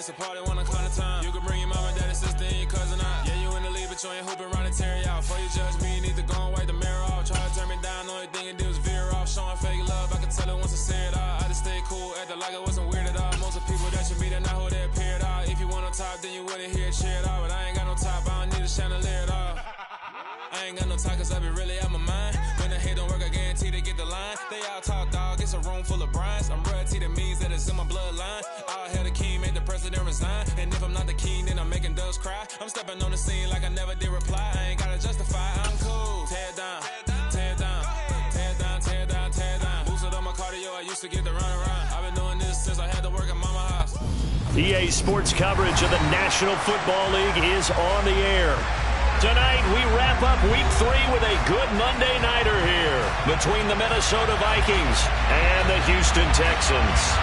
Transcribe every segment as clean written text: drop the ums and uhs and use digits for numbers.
It's a party 1 o'clock the time. You can bring your mama, daddy, sister, and your cousin out. Yeah, you in the league, but you ain't hooping around the Terry out. Before you judge me, you need to go and wipe the mirror off. Try to turn me down, only thing you do is veer off. Showing fake love, I can tell it once I see it all. I just stay cool, acting like I wasn't weird at all. Most of the people that you meet are not who they appear at all. If you want on top, then you wouldn't hear it cheer at all. But I ain't got no top, I don't need a chandelier at all. I ain't got no time, cause I be really out my mind. When the hate don't work, I guarantee they get the line. They all talk, dog, it's a room full of Bryans. I'm royalty, that means that it's in my bloodline. All hell the king, made the president resign. And if I'm not the king, then I'm making doves cry. I'm stepping on the scene like I never did reply. I ain't gotta justify, I'm cool. Tear down, tear down, tear down, tear down, tear down. Boosted on my cardio, I used to get the run around. I've been doing this since I had to work at mama house. EA Sports coverage of the National Football League is on the air. Tonight, we wrap up Week 3 with a good Monday nighter here between the Minnesota Vikings and the Houston Texans.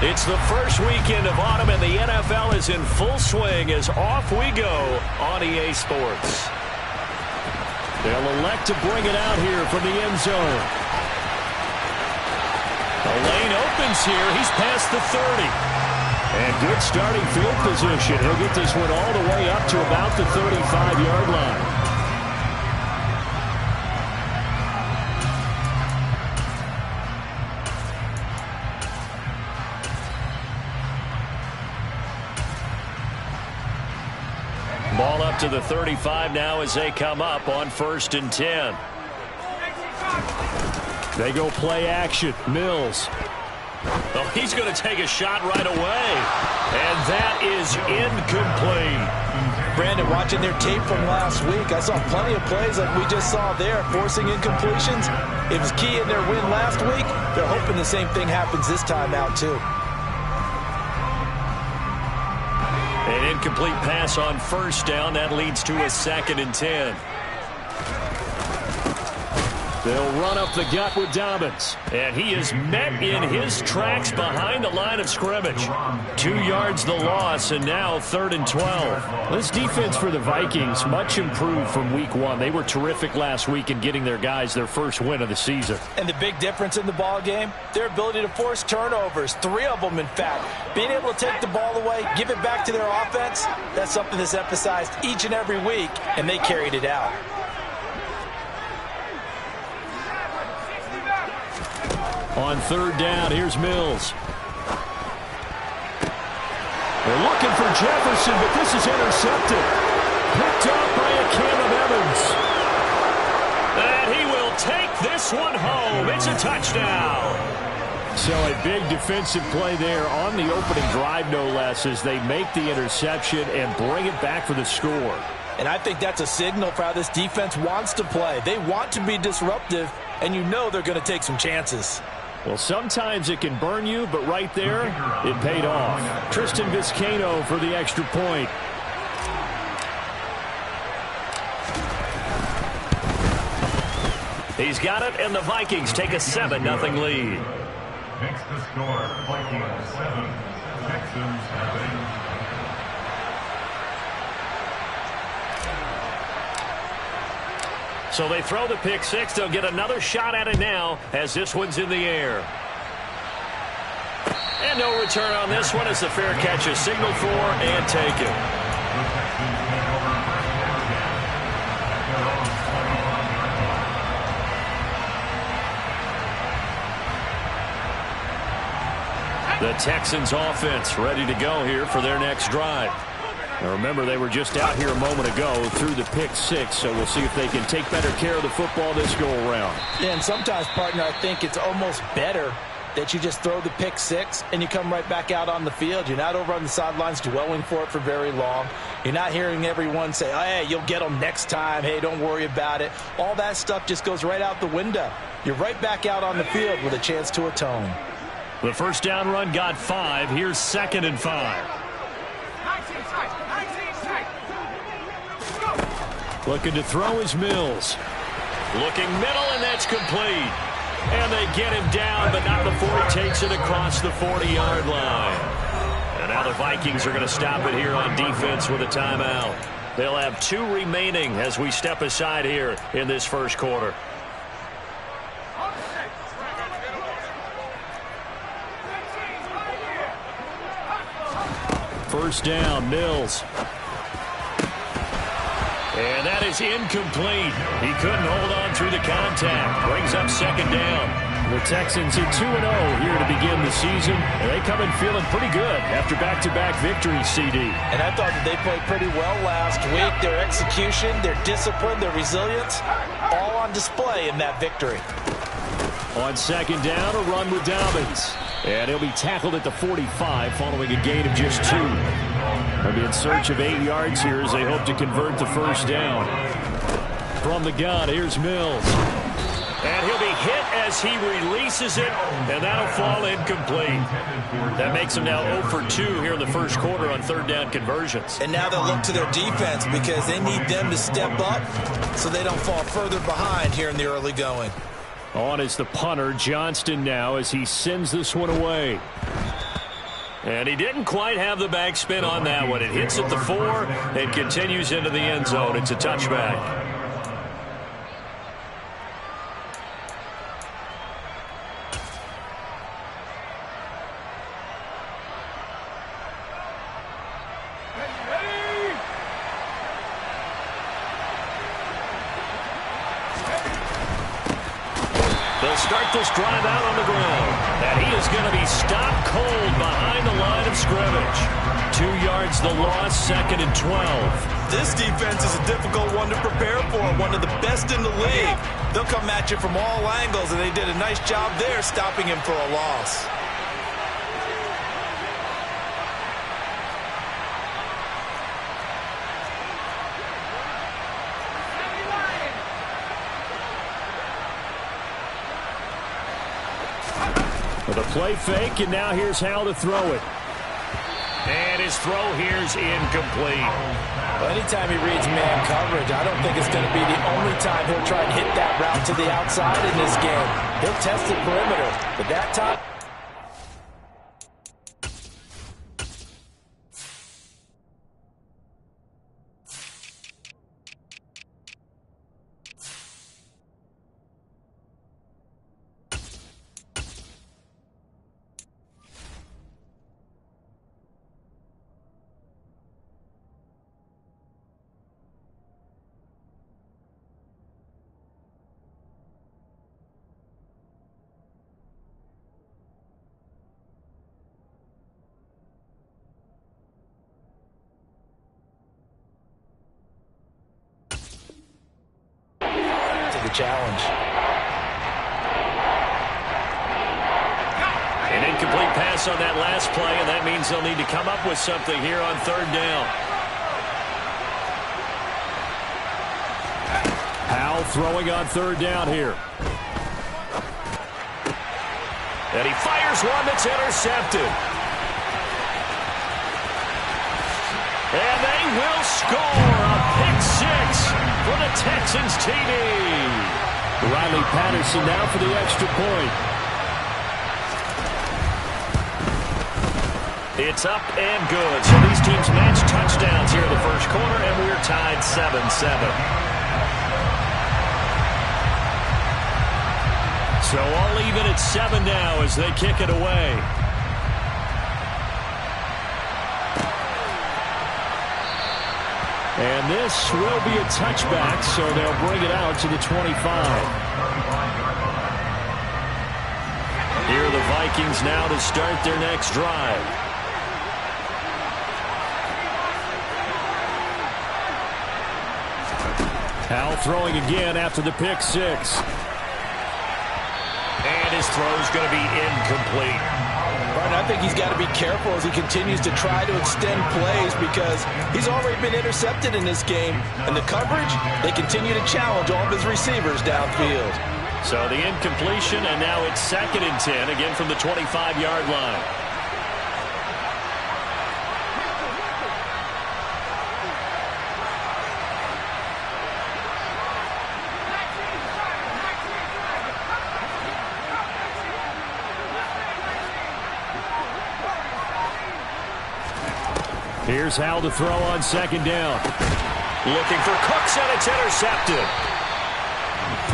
It's the first weekend of autumn, and the NFL is in full swing as off we go on EA Sports. They'll elect to bring it out here from the end zone. The lane opens here. He's past the 30. And good starting field position. He'll get this one all the way up to about the 35-yard line. Ball up to the 35 now as they come up on 1st and 10. They go play action. Mills. Oh, he's going to take a shot right away. And that is incomplete. Brandon, watching their tape from last week, I saw plenty of plays like we just saw there, forcing incompletions. It was key in their win last week. They're hoping the same thing happens this time out, too. An incomplete pass on 1st down. That leads to a 2nd and 10. They'll run up the gut with Dobbins. And he is met in his tracks behind the line of scrimmage. 2 yards the loss, and now 3rd and 12. This defense for the Vikings, much improved from week 1. They were terrific last week in getting their guys their first win of the season. And the big difference in the ball game, their ability to force turnovers. 3 of them, in fact. Being able to take the ball away, give it back to their offense, that's something that's emphasized each and every week, and they carried it out. On 3rd down, here's Mills. They're looking for Jefferson, but this is intercepted. Picked up by a Cam of Evans. And he will take this one home. It's a touchdown. So a big defensive play there on the opening drive, no less, as they make the interception and bring it back for the score. And I think that's a signal for how this defense wants to play. They want to be disruptive, and you know they're going to take some chances. Well, sometimes it can burn you, but right there, it paid off. Tristan Vizcaino for the extra point. He's got it, and the Vikings take a 7-0 lead. Next to score, Vikings 7, Texans 7. So they throw the pick 6. They'll get another shot at it now as this one's in the air. And no return on this one as the fair catch is signaled for and taken. The Texans offense ready to go here for their next drive. Now remember, they were just out here a moment ago through the pick 6, so we'll see if they can take better care of the football this go-around. Yeah, and sometimes, partner, I think it's almost better that you just throw the pick 6 and you come right back out on the field. You're not over on the sidelines dwelling for it for very long. You're not hearing everyone say, oh, hey, you'll get them next time. Hey, don't worry about it. All that stuff just goes right out the window. You're right back out on the field with a chance to atone. The first down run got 5. Here's 2nd and 5. Looking to throw is Mills. Looking middle, and that's complete. And they get him down, but not before he takes it across the 40-yard line. And now the Vikings are going to stop it here on defense with a timeout. They'll have 2 remaining as we step aside here in this first quarter. First down, Mills. And that is incomplete. He couldn't hold on through the contact. Brings up second down. The Texans at 2-0 here to begin the season. And they come in feeling pretty good after back-to-back victories, CD. And I thought that they played pretty well last week. Their execution, their discipline, their resilience, all on display in that victory. On second down, a run with Dobbins. And he'll be tackled at the 45 following a gain of just 2. They'll be in search of 8 yards here as they hope to convert the first down. From the gun, here's Mills. And he'll be hit as he releases it, and that'll fall incomplete. That makes him now 0 for 2 here in the first quarter on third down conversions. And now they'll look to their defense because they need them to step up so they don't fall further behind here in the early going. On is the punter, Johnston, now as he sends this one away. And he didn't quite have the backspin on that one. It hits at the 4 and continues into the end zone. It's a touchback. They'll start this drive out on the ground. And he is going to be stopped cold behind the line of scrimmage. 2 yards the loss, second and 12. This defense is a difficult one to prepare for, one of the best in the league. They'll come at you from all angles, and they did a nice job there stopping him for a loss. With a play fake, and now here's how to throw it. And his throw here's incomplete. Well, anytime he reads man coverage, I don't think it's going to be the only time he'll try and hit that route to the outside in this game. He'll test the perimeter, but that time... challenge. An incomplete pass on that last play, and that means they'll need to come up with something here on third down. Powell throwing on third down here. And he fires one that's intercepted. And they will score a pick six for the Texans TD. Riley Patterson now for the extra point. It's up and good. So these teams match touchdowns here in the first quarter, and we're tied 7-7. So all even at 7 now as they kick it away. And this will be a touchback, so they'll bring it out to the 25. Here are the Vikings now to start their next drive. Powell throwing again after the pick six. And his throw's going to be incomplete. Right, I think he's got to be careful as he continues to try to extend plays because he's already been intercepted in this game. And the coverage, they continue to challenge all of his receivers downfield. So the incompletion, and now it's 2nd and 10, again from the 25-yard line. Here's Howell to throw on second down. Looking for Cooks, and it's intercepted.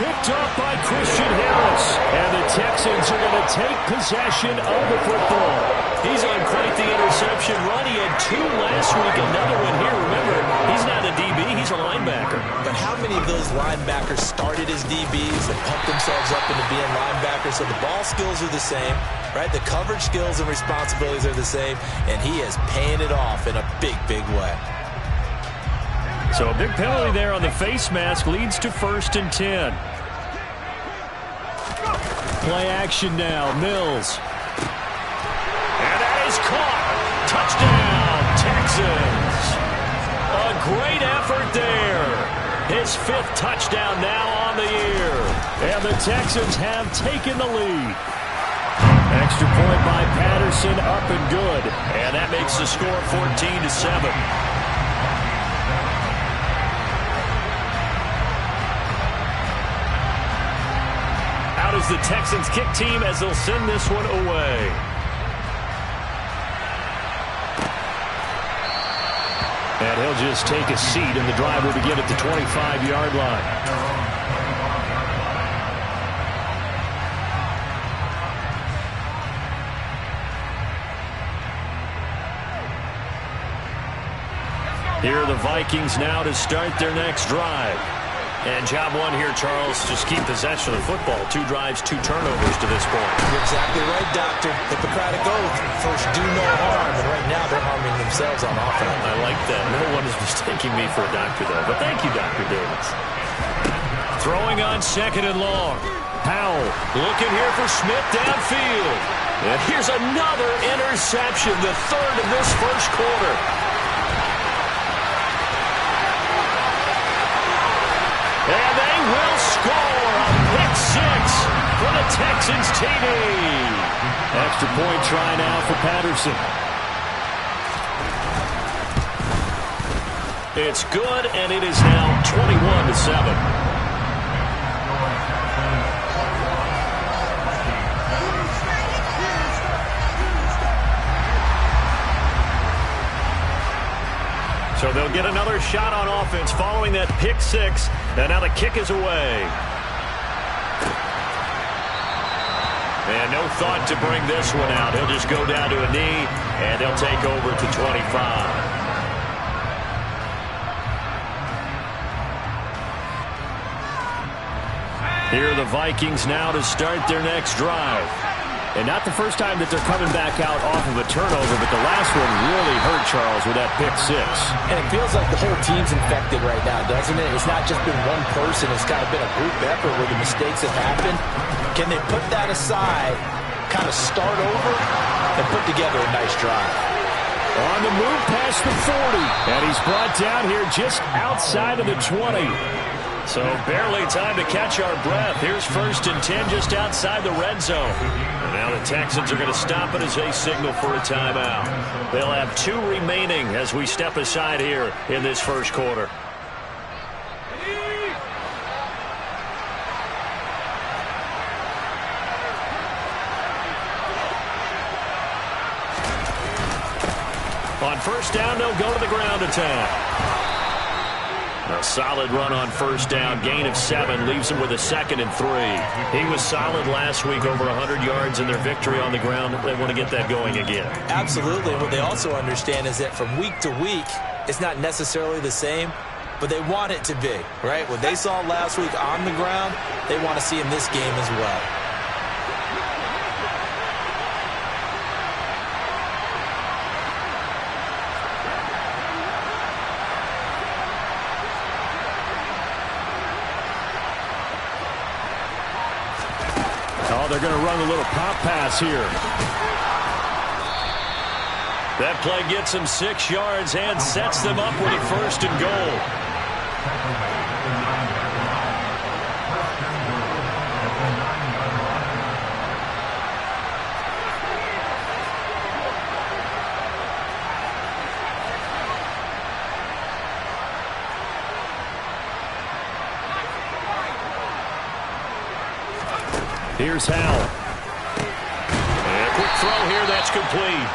Picked up by Christian Harris. And the Texans are going to take possession of the football. He's on quite the interception run. He had 2 last week, another one here. Remember, he's not a DB, he's a linebacker. But how many of those linebackers started as DBs and pumped themselves up into being linebackers? So the ball skills are the same, right? The coverage skills and responsibilities are the same, and he is paying it off in a big, big way. So a big penalty there on the face mask leads to 1st and 10. Play action now, Mills. And that is caught. Touchdown, Texans. A great effort there. His 5th touchdown now on the year. And the Texans have taken the lead. Extra point by Patterson, up and good. And that makes the score 14-7. Out is the Texans kick team as they'll send this one away. And he'll just take a seat, and the drive will begin at the 25-yard line. Here are the Vikings now to start their next drive. And job one here, Charles, just keep possession of the football. 2 drives, 2 turnovers to this point. You're exactly right, Doctor. Hippocratic oath. First, do no harm. And right now, they're harming themselves on offense. I like that. No one is mistaking me for a doctor, though. But thank you, Dr. Davis. Throwing on 2nd and long. Howell looking here for Smith downfield. And here's another interception, the 3rd of this first quarter. And they will score a pick 6 for the Texans TD. Extra point try now for Patterson. It's good, and it is now 21-7. So they'll get another shot on offense following that pick 6. And now the kick is away. And no thought to bring this one out. He'll just go down to a knee, and they'll take over to 25. Here are the Vikings now to start their next drive. And not the first time that they're coming back out off of a turnover, but the last one really hurt, Charles, with that pick 6. And it feels like the whole team's infected right now, doesn't it? It's not just been one person. It's kind of been a group effort where the mistakes have happened. Can they put that aside, kind of start over, and put together a nice drive? On the move past the 40. And he's brought down here just outside of the 20. So barely time to catch our breath. Here's 1st and 10 just outside the red zone. And now the Texans are going to stop it as they signal for a timeout. They'll have 2 remaining as we step aside here in this first quarter. On 1st down, they'll go to the ground attack. A solid run on 1st down. Gain of 7 leaves him with a 2nd and 3. He was solid last week, over 100 yards in their victory on the ground. They want to get that going again. Absolutely. What they also understand is that from week to week, it's not necessarily the same, but they want it to be, right? What they saw last week on the ground, they want to see in this game as well. They're going to run a little pop pass here. That play gets them 6 yards and sets them up with a 1st and goal. Here's Howell. And a quick throw here, that's complete.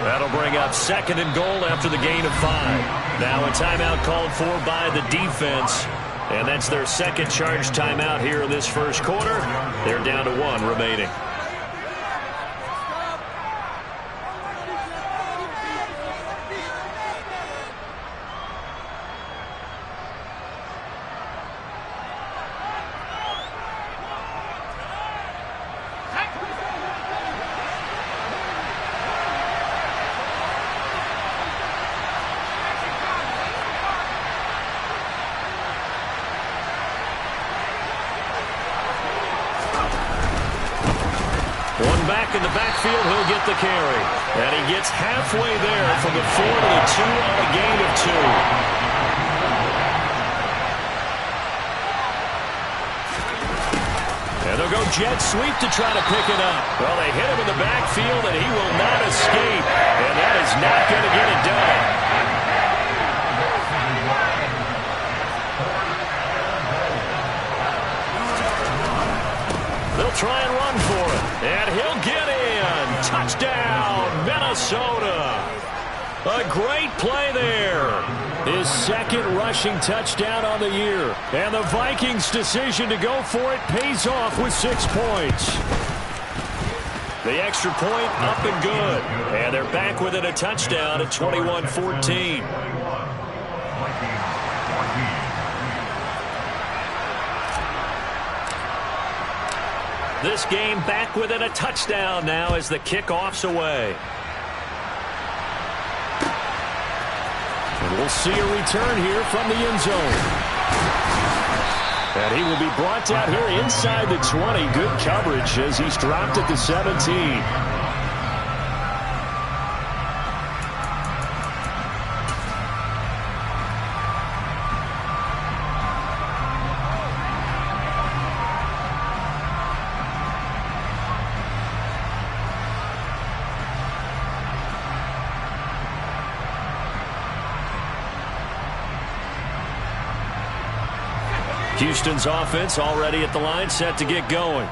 That'll bring up 2nd and goal after the gain of 5. Now a timeout called for by the defense. And that's their second charge timeout here in this first quarter. They're down to 1 remaining. Back in the backfield, he'll get the carry. And he gets halfway there from the 4 to the 2 on a gain of 2. And they'll go jet sweep to try to pick it up. Well, they hit him in the backfield, and he will not escape. And that is not going to get it done. They'll try and run for it. And he'll get in. Touchdown, Minnesota. A great play there. His second rushing touchdown on the year. And the Vikings' decision to go for it pays off with 6 points. The extra point up and good. And they're back within a touchdown at 21-14. This game back within a touchdown now as the kickoff's away. And we'll see a return here from the end zone. And he will be brought down here inside the 20. Good coverage as he's dropped at the 17. Houston's offense already at the line, set to get going.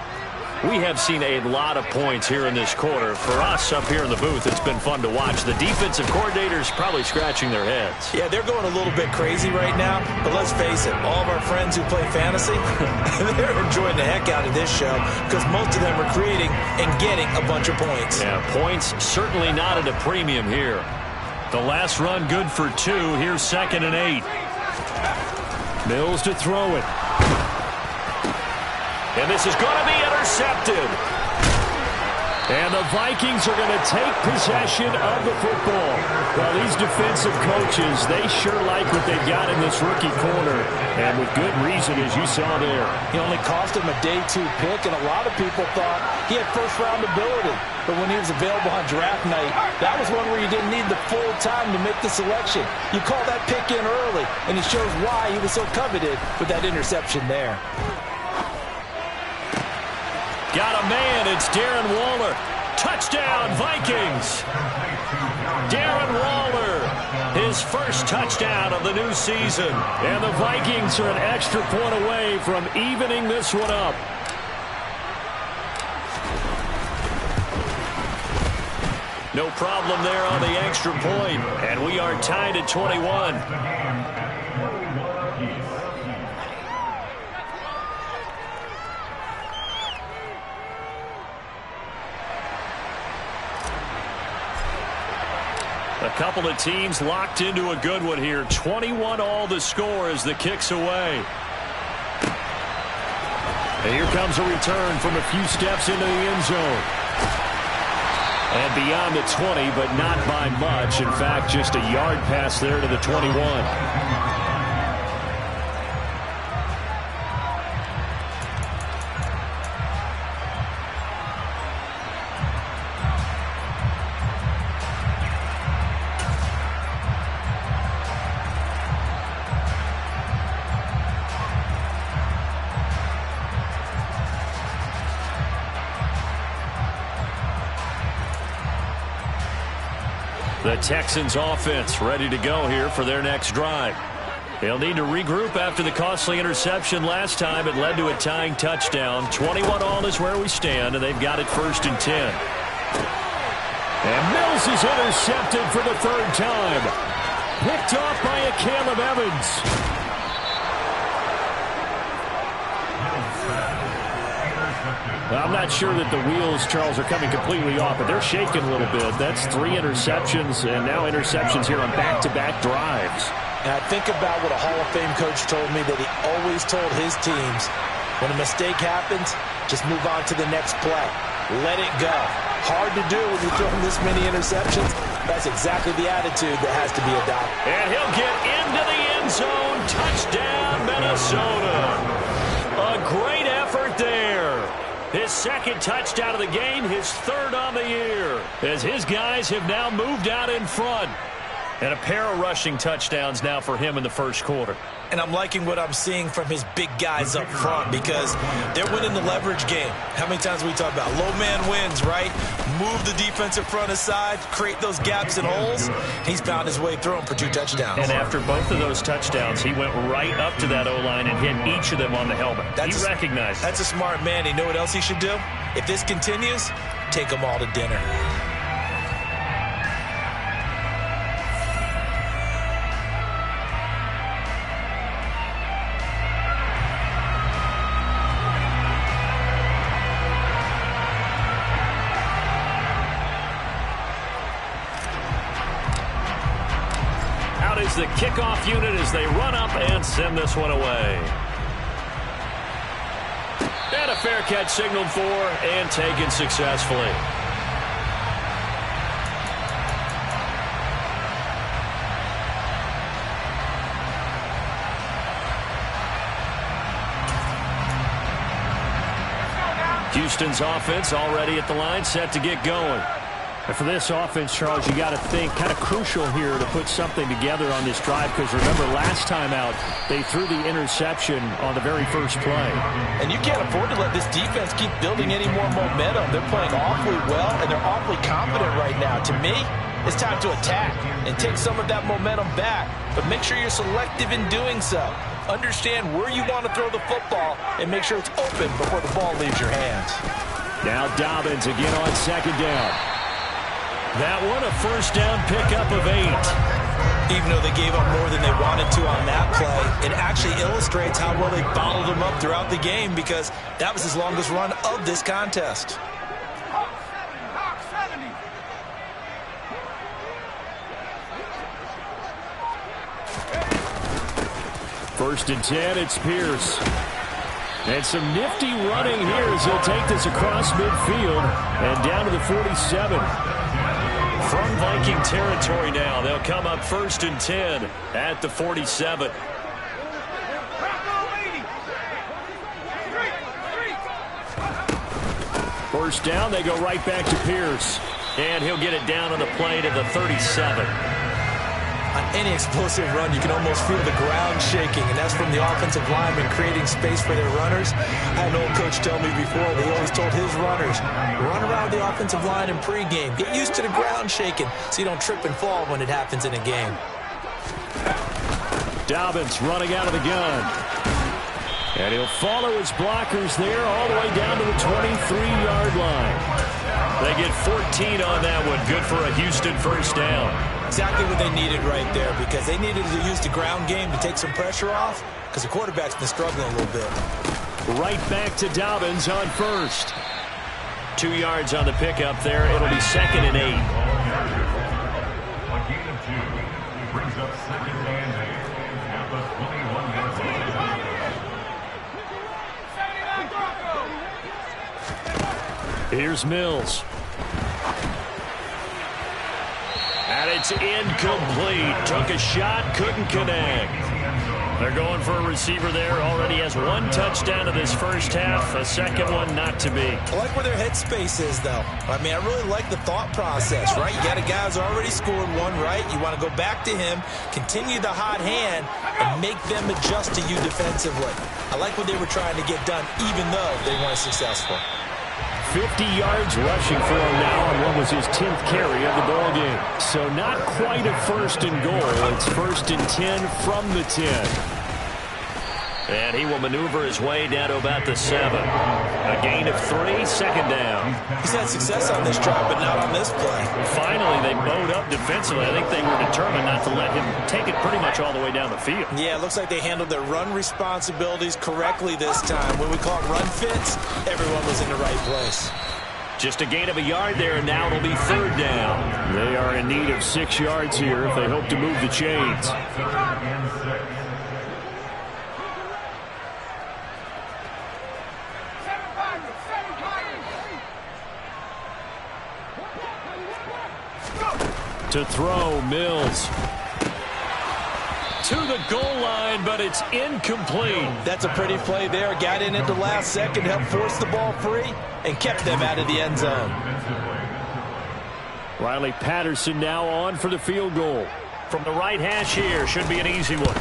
We have seen a lot of points here in this quarter. For us up here in the booth, it's been fun to watch. The defensive coordinators probably scratching their heads. Yeah, they're going a little bit crazy right now. But let's face it, all of our friends who play fantasy, they're enjoying the heck out of this show because most of them are creating and getting a bunch of points. Yeah, points certainly not at a premium here. The last run good for 2. Here's 2nd and 8. Mills to throw it. And this is going to be intercepted. And the Vikings are going to take possession of the football. Well, these defensive coaches, they sure like what they've got in this rookie corner. And with good reason, as you saw there. He only cost him a day 2 pick, and a lot of people thought he had first-round ability. But when he was available on draft night, that was one where you didn't need the full time to make the selection. You call that pick in early, and he shows why he was so coveted with that interception there. Got a man. It's Darren Waller. Touchdown, Vikings. Darren Waller, his first touchdown of the new season. And the Vikings are an extra point away from evening this one up. No problem there on the extra point. And we are tied at 21. A couple of teams locked into a good one here. 21 all the score as the kick's away. And here comes a return from a few steps into the end zone. And beyond the 20, but not by much. In fact, just a yard pass there to the 21. The Texans offense ready to go here for their next drive. They'll need to regroup after the costly interception last time. It led to a tying touchdown. 21 all is where we stand, and they've got it 1st and 10. And Mills is intercepted for the third time. Picked off by a Caleb Evans. I'm not sure that the wheels, Charles, are coming completely off, but they're shaking a little bit. That's 3 interceptions, and now interceptions here on back-to-back drives. And I think about what a Hall of Fame coach told me that he always told his teams, when a mistake happens, just move on to the next play. Let it go. Hard to do when you're throwing this many interceptions. That's exactly the attitude that has to be adopted. And he'll get into the end zone. Touchdown, Minnesota. A great effort there. His second touchdown of the game, his third on the year, as his guys have now moved out in front. And a pair of rushing touchdowns now for him in the first quarter. And I'm liking what I'm seeing from his big guys up front because they're winning the leverage game. How many times we talk about low man wins, right? Move the defensive front aside, create those gaps and holes. He's found his way through them for 2 touchdowns. And after both of those touchdowns, he went right up to that O-line and hit each of them on the helmet. He recognized it. That's a smart man. You know what else he should do? If this continues, take them all to dinner. The kickoff unit as they run up and send this one away. And a fair catch signaled for and taken successfully. Houston's offense already at the line, set to get going. And for this offense, Charles, you got to think kind of crucial here to put something together on this drive because remember last time out they threw the interception on the very first play. And you can't afford to let this defense keep building any more momentum. They're playing awfully well and they're awfully confident right now. To me, it's time to attack and take some of that momentum back, but make sure you're selective in doing so. Understand where you want to throw the football and make sure it's open before the ball leaves your hands. Now Dobbins again on second down. That one a first down pickup of 8. Even though they gave up more than they wanted to on that play, it actually illustrates how well they bottled them up throughout the game because that was his longest run of this contest. First and 10, it's Pierce. And some nifty running here as he'll take this across midfield and down to the 47. From Viking territory now, they'll come up first and 10 at the 47. First down, they go right back to Pierce. And he'll get it down on the play to the 37. On any explosive run, you can almost feel the ground shaking, and that's from the offensive linemen creating space for their runners. I had an old coach tell me before, they always told his runners, run around the offensive line in pregame. Get used to the ground shaking so you don't trip and fall when it happens in a game. Dobbins running out of the gun. And he'll follow his blockers there all the way down to the 23-yard line. They get 14 on that one. Good for a Houston first down. Exactly what they needed right there because they needed to use the ground game to take some pressure off because the quarterback's been struggling a little bit. Right back to Dobbins on first. 2 yards on the pickup there. It'll be second and 8. A gain of 2 brings up second and 8 at the 21-yard line. Here's Mills. And it's incomplete. Took a shot, couldn't connect. They're going for a receiver there. Already has 1 touchdown to this first half. A second one not to be. I like where their headspace is, though. I mean, I really like the thought process, right? You got a guy who's already scored 1, right? You want to go back to him, continue the hot hand, and make them adjust to you defensively. I like what they were trying to get done, even though they weren't successful. 50 yards rushing for him now on what was his 10th carry of the ball game. So not quite a first and goal. It's first and 10 from the 10. And he will maneuver his way down to about the 7. A gain of 3, second down. He's had success on this drive, but not on this play. Finally, they bowed up defensively. I think they were determined not to let him take it pretty much all the way down the field. Yeah, it looks like they handled their run responsibilities correctly this time. When we call it run fits, everyone was in the right place. Just a gain of a yard there, and now it'll be third down. They are in need of 6 yards here if they hope to move the chains. To throw, Mills. To the goal line, but it's incomplete. That's a pretty play there. Got in at the last second, helped force the ball free, and kept them out of the end zone. Riley Patterson now on for the field goal. From the right hash here, should be an easy one.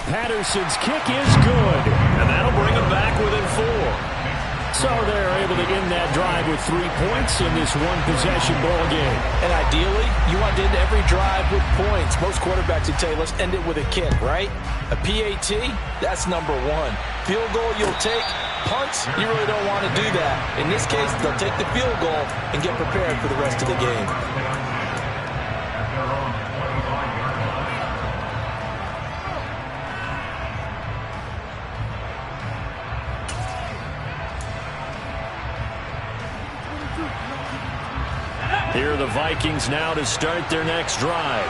Patterson's kick is good. And that'll bring him back within 4. So they're able to end that drive with 3 points in this one-possession ball game. And ideally, you want to end every drive with points. Most quarterbacks would tell you, let's end it with a kick, right? A PAT, that's number 1. Field goal you'll take. Punts, you really don't want to do that. In this case, they'll take the field goal and get prepared for the rest of the game. Here are the Vikings now to start their next drive.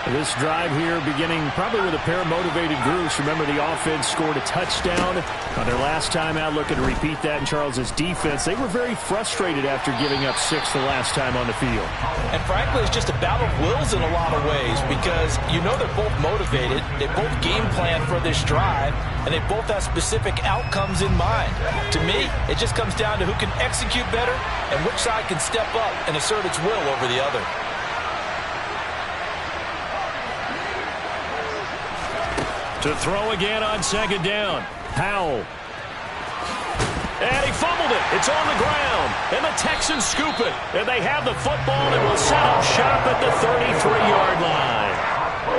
This drive here beginning probably with a pair of motivated groups. Remember, the offense scored a touchdown on their last time out. Looking to repeat that in Charles's defense. They were very frustrated after giving up 6 the last time on the field. And frankly, it's just a battle of wills in a lot of ways because you know they're both motivated. They both game plan for this drive, and they both have specific outcomes in mind. To me, it just comes down to who can execute better and which side can step up and assert its will over the other. To throw again on second down. Powell. And he fumbled it. It's on the ground. And the Texans scoop it. And they have the football and will set up shop at the 33-yard line.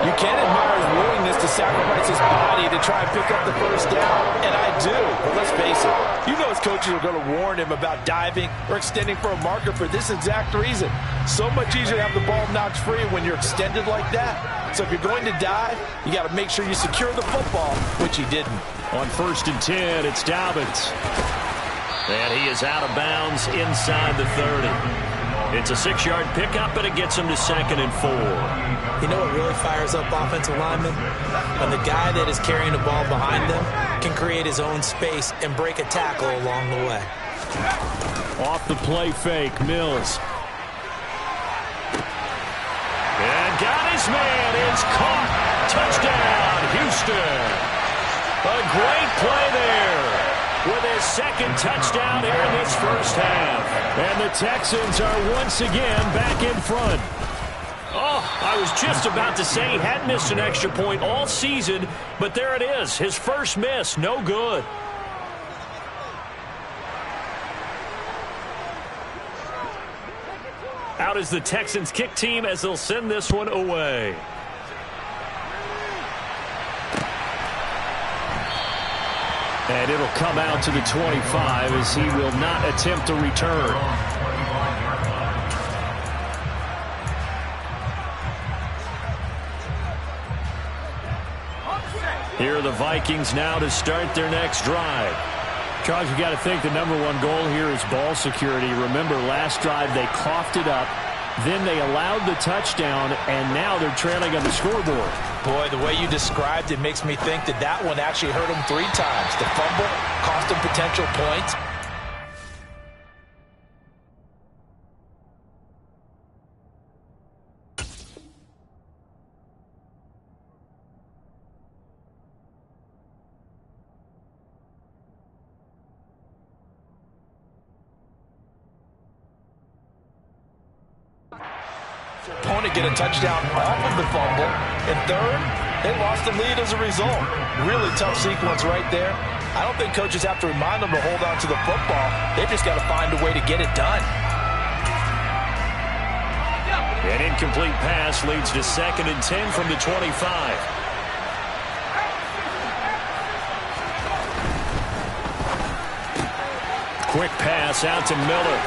You can't admire his willingness to sacrifice his body to try and pick up the first down, and I do. But let's face it, you know his coaches are going to warn him about diving or extending for a marker for this exact reason. So much easier to have the ball knocked free when you're extended like that. So if you're going to dive, you got to make sure you secure the football, which he didn't. On 1st and 10, it's Dobbins. And he is out of bounds inside the 30. It's a 6-yard pickup, and it gets him to 2nd and 4. You know what really fires up offensive linemen? When the guy that is carrying the ball behind them can create his own space and break a tackle along the way. Off the play fake, Mills. And got his man. It's caught. Touchdown, Houston. A great play there with his 2nd touchdown here in this first half. And the Texans are once again back in front. Oh, I was just about to say he hadn't missed an extra point all season, but there it is. His first miss, no good. Out is the Texans kick team as they'll send this one away. And it'll come out to the 25 as he will not attempt to return. Here are the Vikings now to start their next drive. Charles, you got to think the #1 goal here is ball security. Remember, last drive they coughed it up, then they allowed the touchdown, and now they're trailing on the scoreboard. Boy, the way you described it makes me think that that one actually hurt him 3 times. The fumble cost him potential points. Opponent get a touchdown off of the fumble. And third, they lost the lead as a result. Really tough sequence right there. I don't think coaches have to remind them to hold on to the football. They've just got to find a way to get it done. An incomplete pass leads to 2nd and 10 from the 25. Quick pass out to Miller.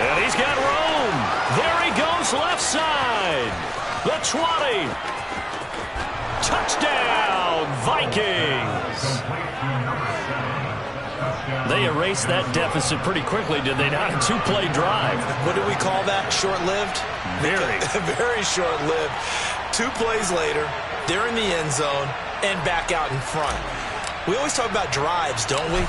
And he's got room. There he goes left side. The 20. Touchdown, Vikings. They erased that deficit pretty quickly, did they not? A two-play drive. What do we call that? Short-lived? Very. Very short-lived. 2 plays later, they're in the end zone and back out in front. We always talk about drives, don't we?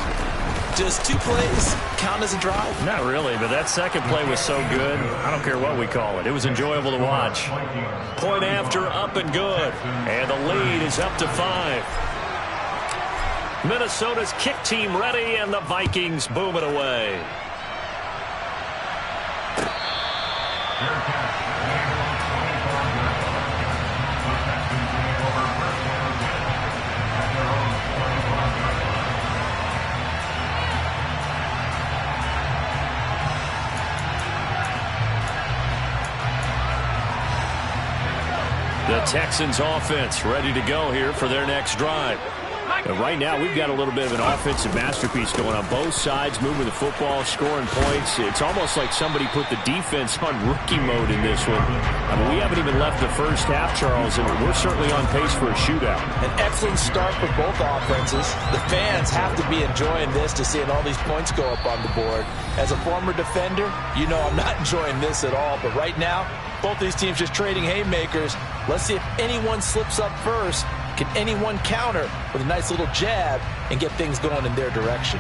Does 2 plays count as a drive? Not really, but that second play was so good, I don't care what we call it. It was enjoyable to watch. Point after, up and good. And the lead is up to 5. Minnesota's kick team ready, and the Vikings boom it away. The Texans offense ready to go here for their next drive. And right now, we've got a little bit of an offensive masterpiece going on both sides, moving the football, scoring points. It's almost like somebody put the defense on rookie mode in this one. I mean, we haven't even left the first half, Charles, and we're certainly on pace for a shootout. An excellent start for both offenses. The fans have to be enjoying this to seeing all these points go up on the board. As a former defender, you know I'm not enjoying this at all. But right now, both these teams just trading haymakers. Let's see if anyone slips up first. Can anyone counter with a nice little jab and get things going in their direction?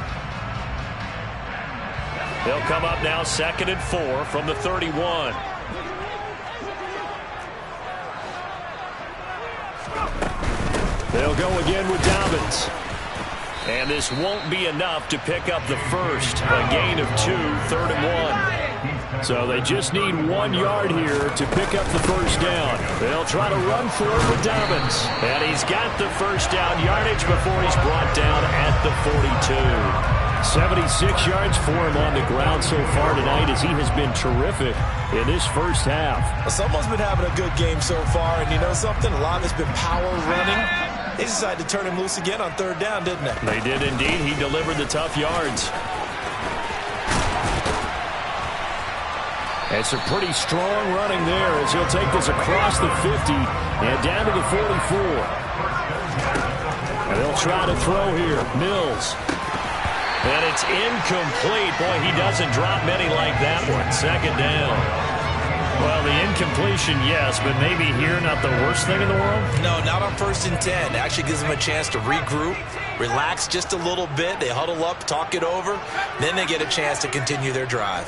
They'll come up now 2nd and 4 from the 31. They'll go again with Dobbins. And this won't be enough to pick up the first. A gain of 2, 3rd and 1. So they just need 1 yard here to pick up the first down. They'll try to run for it with Dobbins. And he's got the first down yardage before he's brought down at the 42. 76 yards for him on the ground so far tonight as he has been terrific in this first half. Well, someone's been having a good game so far, and you know something? A lot of it's been power running. They decided to turn him loose again on 3rd down, didn't they? They did indeed. He delivered the tough yards. And some pretty strong running there as he'll take this across the 50 and down to the 44. And they'll try to throw here. Mills. And it's incomplete. Boy, he doesn't drop many like that one. 2nd down. Well, the incompletion, yes, but maybe here not the worst thing in the world? No, not on 1st and 10. It actually gives them a chance to regroup, relax just a little bit. They huddle up, talk it over. Then they get a chance to continue their drive.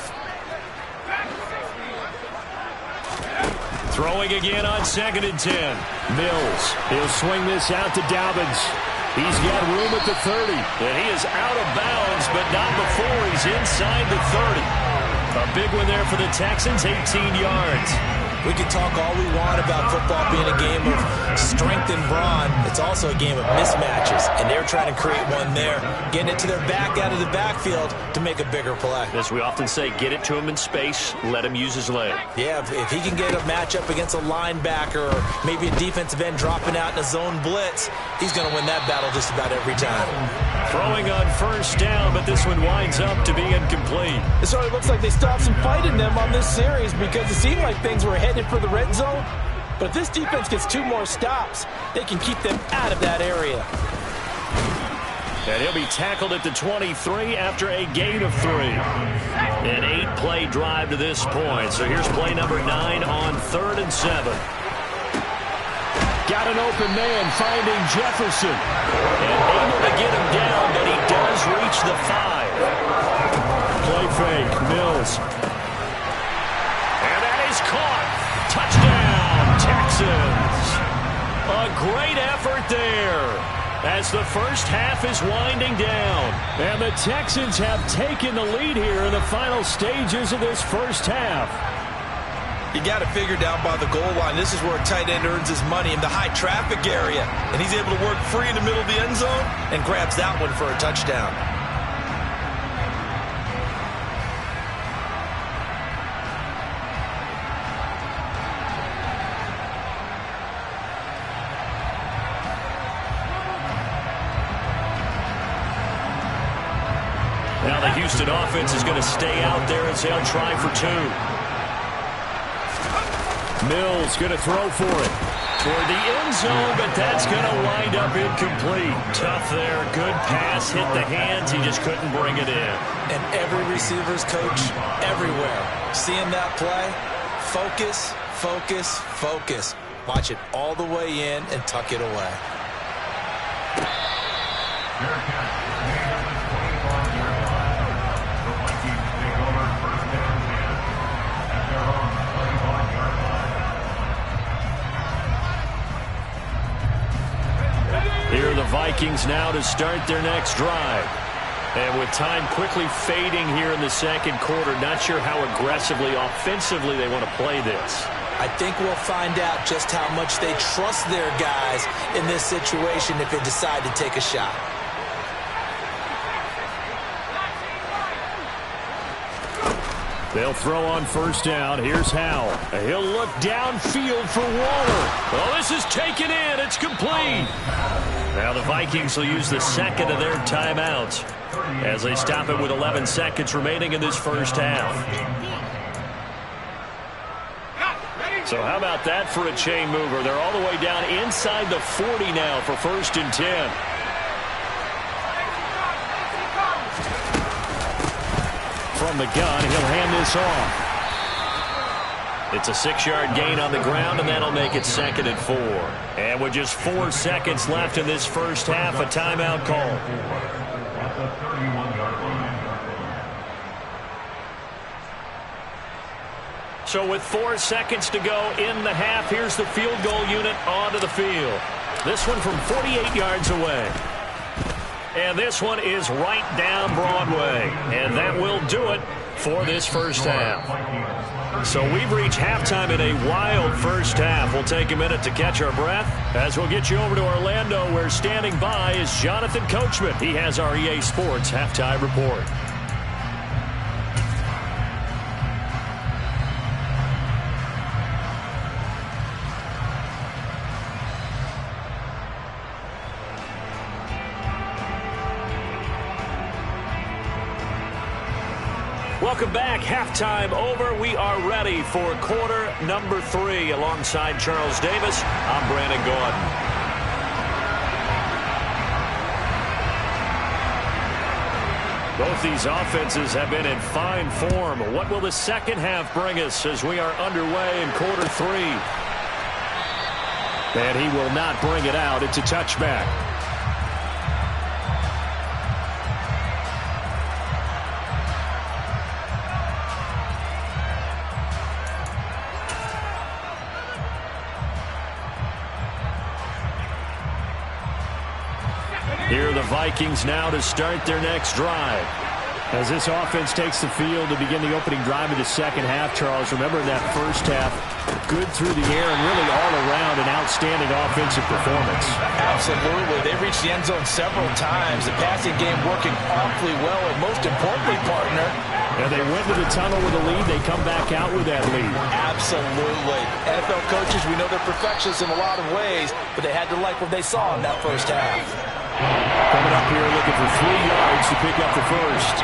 Throwing again on 2nd and 10. Mills. He'll swing this out to Dobbins. He's got room at the 30. And he is out of bounds, but not before he's inside the 30. A big one there for the Texans, 18 yards. We can talk all we want about football being a game of strength and brawn. It's also a game of mismatches, and they're trying to create one there, getting it to their back out of the backfield to make a bigger play. As we often say, get it to him in space, let him use his leg. Yeah, if he can get a matchup against a linebacker or maybe a defensive end dropping out in a zone blitz, he's going to win that battle just about every time. Throwing on 1st down, but this one winds up to be incomplete. It sort of looks like they stopped some fight in them on this series because it seemed like things were headed for the red zone. But if this defense gets 2 more stops, they can keep them out of that area. And he'll be tackled at the 23 after a gain of 3. An 8-play drive to this point. So here's play number 9 on 3rd and 7. Got an open man finding Jefferson. And able to get him down, but he does reach the 5. Play fake, Mills. And that is caught. Touchdown, Texans. A great effort there as the first half is winding down. And the Texans have taken the lead here in the final stages of this first half. You got to figure down by the goal line. This is where a tight end earns his money in the high traffic area. And he's able to work free in the middle of the end zone and grabs that one for a touchdown. Now the Houston offense is going to stay out there as they'll try for two. Mills going to throw for it. Toward the end zone, but that's going to wind up incomplete. Tough there. Good pass. Hit the hands. He just couldn't bring it in. And every receiver's coach everywhere. Seeing that play, focus, focus, focus. Watch it all the way in and tuck it away. Here are the Vikings now to start their next drive. And with time quickly fading here in the second quarter, not sure how aggressively, offensively they want to play this. I think we'll find out just how much they trust their guys in this situation if they decide to take a shot. They'll throw on first down. Here's Howell. He'll look downfield for Waller. Well, this is taken in. It's complete. Now the Vikings will use the second of their timeouts as they stop it with 11 seconds remaining in this first half. So how about that for a chain mover? They're all the way down inside the 40 now for 1st and 10. From the gun, he'll hand this off. It's a 6-yard gain on the ground, and that'll make it 2nd and 4. And with just 4 seconds left in this first half, a timeout call. So with 4 seconds to go in the half, here's the field goal unit onto the field. This one from 48 yards away. And this one is right down Broadway. And that will do it for this first half. So we've reached halftime in a wild first half. We'll take a minute to catch our breath as we'll get you over to Orlando, where standing by is Jonathan Coachman. He has our EA Sports halftime report. Welcome back. Halftime over. We are ready for quarter number 3. Alongside Charles Davis, I'm Brandon Gordon. Both these offenses have been in fine form. What will the second half bring us as we are underway in quarter 3? And he will not bring it out. It's a touchback. Here are the Vikings now to start their next drive. As this offense takes the field to begin the opening drive of the second half, Charles, remember in that first half, good through the air and really all around an outstanding offensive performance. Absolutely. They reached the end zone several times. The passing game working awfully well, and most importantly, partner, and they went to the tunnel with a lead. They come back out with that lead. Absolutely. NFL coaches, we know they're perfectionists in a lot of ways, but they had to like what they saw in that first half. Coming up here looking for 3 yards to pick up the first.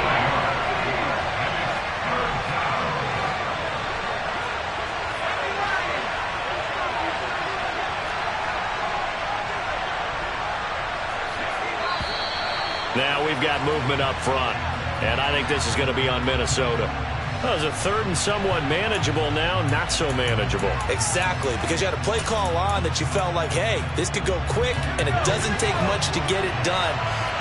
Now we've got movement up front, and I think this is going to be on Minnesota. That was a 3rd and somewhat manageable, now not so manageable. Exactly, because you had a play call on that you felt like, hey, this could go quick, and it doesn't take much to get it done.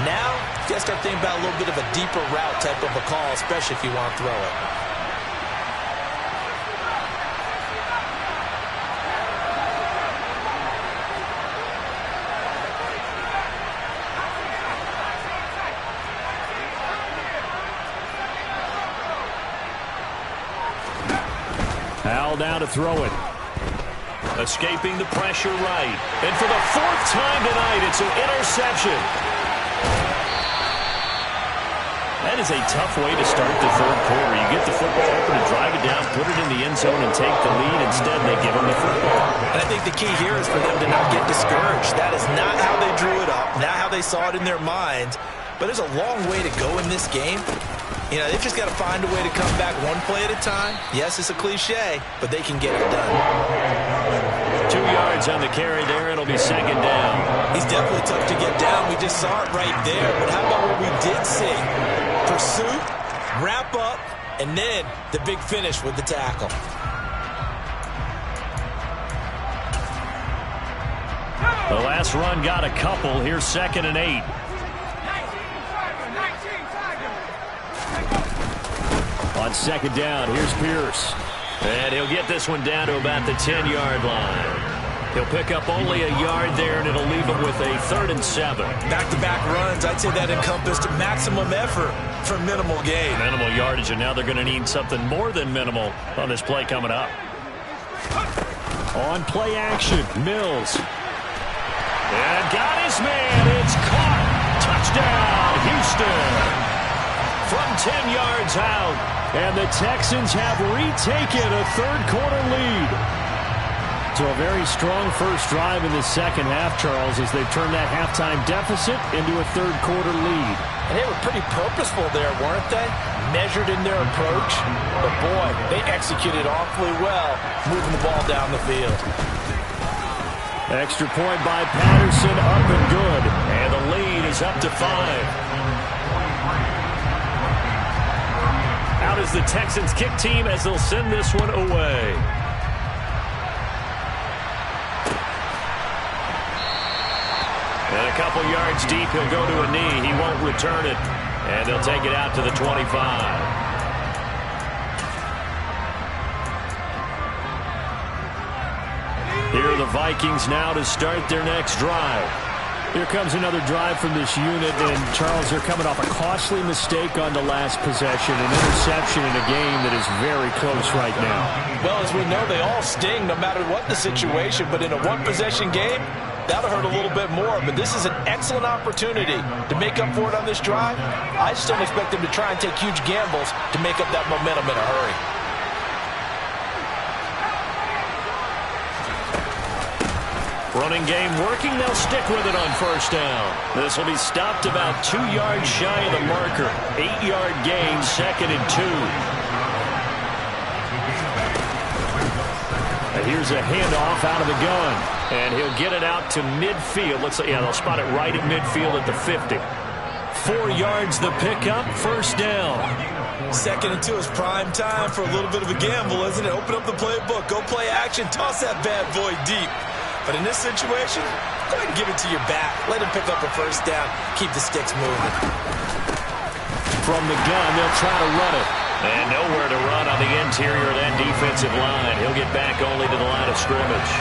Now, you got to start thinking about a little bit of a deeper route type of a call, especially if you want to throw it. Howell down to throw it. Escaping the pressure right. And for the 4th time tonight, it's an interception. That is a tough way to start the 3rd quarter. You get the football open and drive it down, put it in the end zone, and take the lead. Instead, they give them the football. And I think the key here is for them to not get discouraged. That is not how they drew it up, not how they saw it in their minds. but there's a long way to go in this game. You know, they've just got to find a way to come back one play at a time. Yes, it's a cliche, but they can get it done. 2 yards on the carry there. It'll be second down. He's definitely tough to get down. We just saw it right there. But how about what we did see? Pursuit, wrap up, and then the big finish with the tackle. The last run got a couple. Here's 2nd and 8. On 2nd down, here's Pierce. And he'll get this one down to about the 10-yard line. He'll pick up only a yard there, and it'll leave him with a 3rd and 7. Back-to-back runs, I'd say that encompassed maximum effort for minimal gain. Minimal yardage, and now they're going to need something more than minimal on this play coming up. On play action, Mills. And got his man. It's caught. Touchdown, Houston. From 10 yards out. And the Texans have retaken a third-quarter lead. So a very strong first drive in the second half, Charles, as they've turned that halftime deficit into a third-quarter lead. And they were pretty purposeful there, weren't they? Measured in their approach. But, boy, they executed awfully well, moving the ball down the field. Extra point by Patterson, up and good. And the lead is up to 5. Out is the Texans kick team as they'll send this one away. And a couple yards deep, he'll go to a knee. He won't return it. And they'll take it out to the 25. Here are the Vikings now to start their next drive. Here comes another drive from this unit, and Charles, they're coming off a costly mistake on the last possession, an interception in a game that is very close right now. Well, as we know, they all sting no matter what the situation, but in a one-possession game, that'll hurt a little bit more. But this is an excellent opportunity to make up for it on this drive. I just don't expect them to try and take huge gambles to make up that momentum in a hurry. Running game working. They'll stick with it on first down. This will be stopped about 2 yards shy of the marker. 8-yard gain, 2nd and 2. And here's a handoff out of the gun. And he'll get it out to midfield. Looks like, yeah, they'll spot it right at midfield at the 50. 4 yards the pickup, first down. 2nd and 2 is prime time for a little bit of a gamble, isn't it? Open up the playbook, go play action, toss that bad boy deep. But in this situation, go ahead and give it to your back. Let him pick up a first down. Keep the sticks moving. From the gun, they'll try to run it. And nowhere to run on the interior of that defensive line. He'll get back only to the line of scrimmage.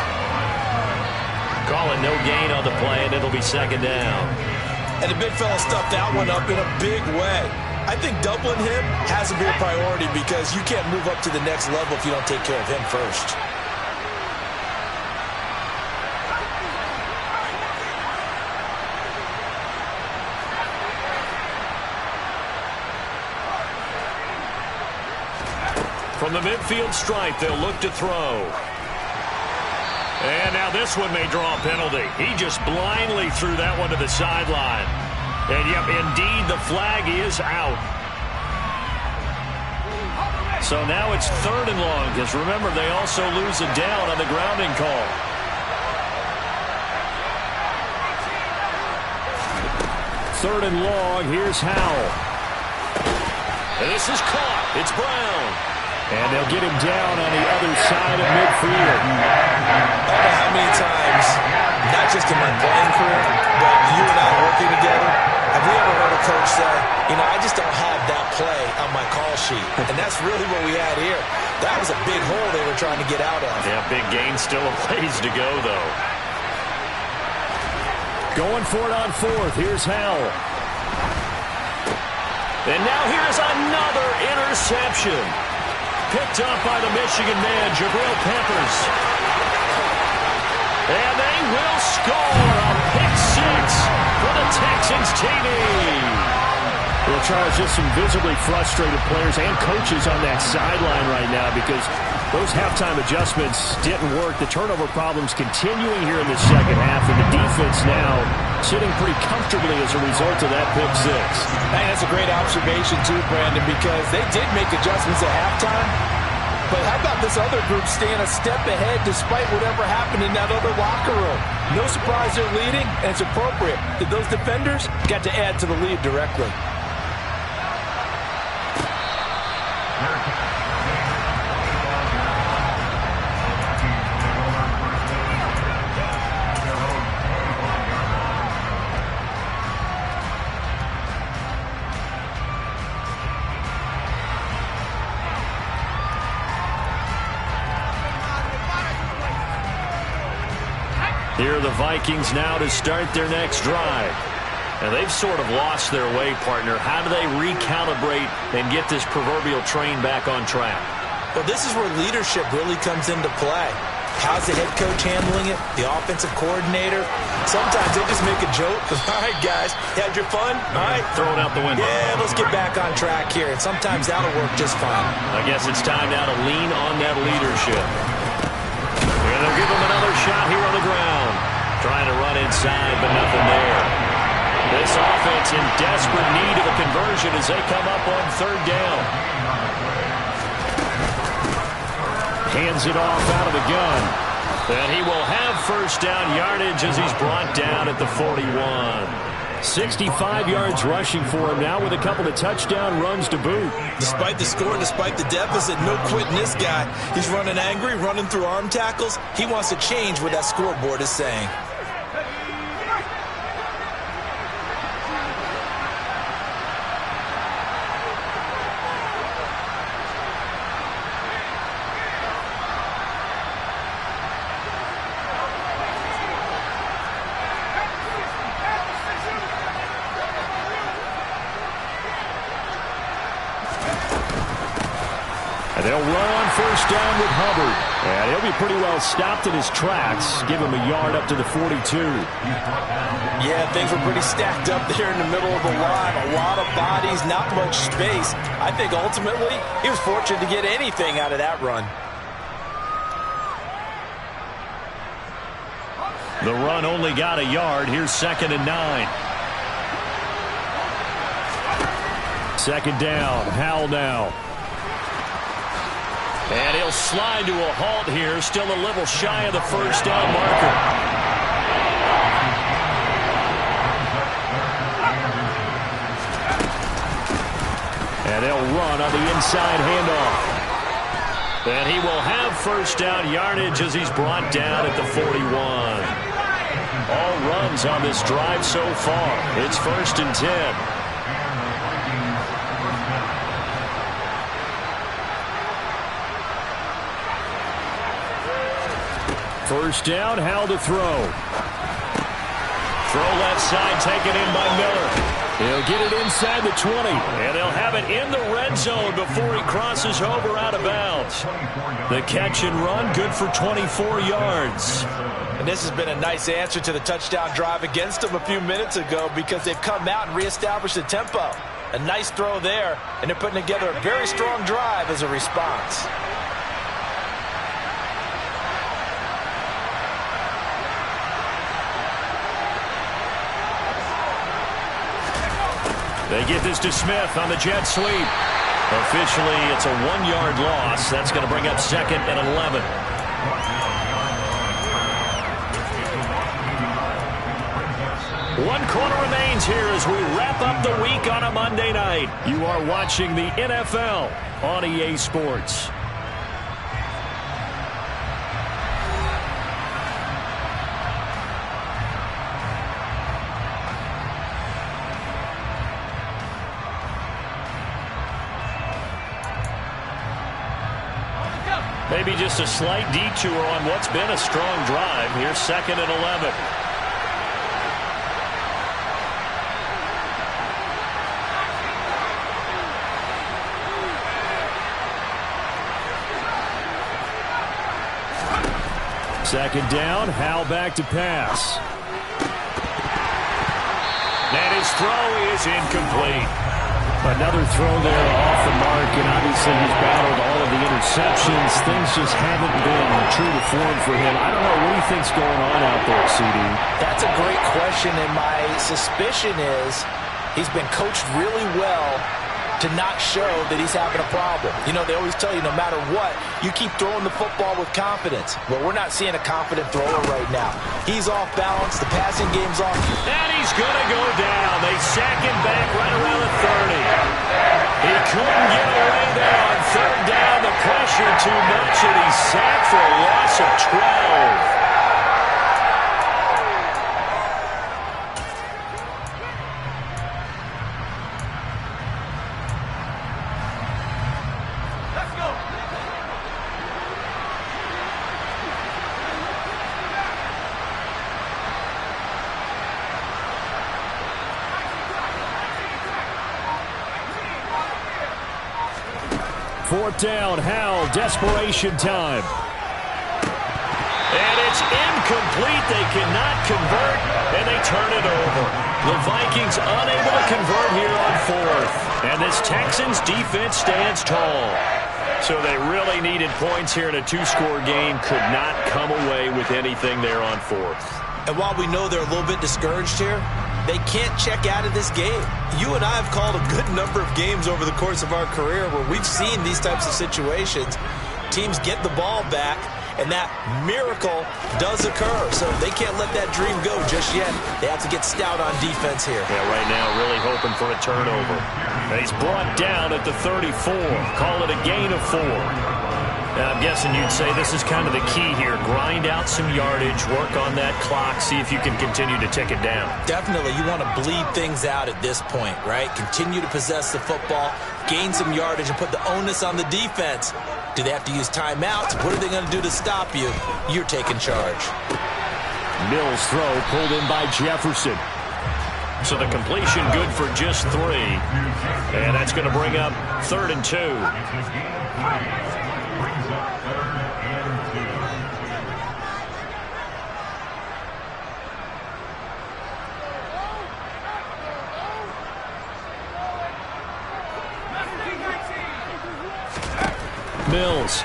Calling no gain on the play, and it'll be 2nd down. And the big fella stuffed that one up in a big way. I think doubling him has to be a priority because you can't move up to the next level if you don't take care of him first. From the midfield stripe, they'll look to throw. And now this one may draw a penalty. He just blindly threw that one to the sideline. And, yep, indeed, the flag is out. So now it's 3rd and long, because remember, they also lose a down on the grounding call. Third and long, here's Howell. And this is caught. It's Brown. And they'll get him down on the other side of midfield. I don't know how many times, not just in my playing career, but you and I working together, have we ever heard a coach say, you know, I just don't have that play on my call sheet. And that's really what we had here. That was a big hole they were trying to get out of. Yeah, big gain, still a ways to go, though. Going for it on 4th. Here's Howell. And now here's another interception. Picked up by the Michigan man, Jabril Peppers. And they will score a pick 6 for the Texans TV. Well, Charles, just some visibly frustrated players and coaches on that sideline right now because those halftime adjustments didn't work. The turnover problems continuing here in the second half, and the defense now sitting pretty comfortably as a result of that pick six. I think that's a great observation too, Brandon, because they did make adjustments at halftime. But how about this other group staying a step ahead despite whatever happened in that other locker room? No surprise they're leading, and it's appropriate that those defenders got to add to the lead directly. Here are the Vikings now to start their next drive. And they've sort of lost their way, partner. How do they recalibrate and get this proverbial train back on track? Well, this is where leadership really comes into play. How's the head coach handling it? The offensive coordinator? Sometimes they just make a joke. All right, guys, had your fun? All right. Throw it out the window. Yeah, let's get back on track here. And sometimes that'll work just fine. I guess it's time now to lean on that leadership. And they'll give him another shot here on the ground. Trying to run inside, but nothing there. This offense in desperate need of a conversion as they come up on third down. Hands it off out of the gun. And he will have first down yardage as he's brought down at the 41. 65 yards rushing for him now with a couple of touchdown runs to boot. Despite the score, despite the deficit, no quitting this guy. He's running angry, running through arm tackles. He wants to change what that scoreboard is saying. They'll run on first down with Hubbard. And he'll be pretty well stopped in his tracks. Give him a yard up to the 42. Yeah, things were pretty stacked up there in the middle of the line. A lot of bodies, not much space. I think ultimately he was fortunate to get anything out of that run. The run only got a yard. Here's 2nd and 9. Second down. Howell now. And he'll slide to a halt here. Still a little shy of the first down marker. And they'll run on the inside handoff. And he will have first down yardage as he's brought down at the 41. All runs on this drive so far. It's 1st and 10. First down, Howell to throw. Throw left side, taken in by Miller. He'll get it inside the 20. And he'll have it in the red zone before he crosses over out of bounds. The catch and run, good for 24 yards. And this has been a nice answer to the touchdown drive against them a few minutes ago because they've come out and reestablished the tempo. A nice throw there, and they're putting together a very strong drive as a response. They get this to Smith on the jet sweep. Officially, it's a 1-yard loss. That's going to bring up 2nd and 11. One quarter remains here as we wrap up the week on a Monday night. You are watching the NFL on EA Sports. Maybe just a slight detour on what's been a strong drive. Here's 2nd and 11. Second down, Howell back to pass. And his throw is incomplete. Another throw there off the mark, and obviously he's battled all of the interceptions. Things just haven't been true to form for him. I don't know. What do you think's going on out there, CD? That's a great question, and my suspicion is he's been coached really well to not show that he's having a problem. You know, they always tell you no matter what, you keep throwing the football with confidence. Well, we're not seeing a confident thrower right now. He's off balance. The passing game's off. And he's going to go down. They sack him back right around the 30. He couldn't get away there on third down. The pressure too much, and he's sacked for a loss of 12. Fourth down, Howell, desperation time. And it's incomplete. They cannot convert, and they turn it over. The Vikings unable to convert here on fourth. And this Texans defense stands tall. So they really needed points here in a two-score game. Could not come away with anything there on fourth. And while we know they're a little bit discouraged here, they can't check out of this game. You and I have called a good number of games over the course of our career where we've seen these types of situations. Teams get the ball back, and that miracle does occur. So they can't let that dream go just yet. They have to get stout on defense here. Yeah, right now really hoping for a turnover. And he's brought down at the 34. Call it a gain of 4. Now, I'm guessing you'd say this is kind of the key here. Grind out some yardage, work on that clock, see if you can continue to tick it down. Definitely. You want to bleed things out at this point, right? Continue to possess the football, gain some yardage, and put the onus on the defense. Do they have to use timeouts? What are they going to do to stop you? You're taking charge. Mills' throw pulled in by Jefferson. So the completion good for just 3. And that's going to bring up 3rd and 2. Mills.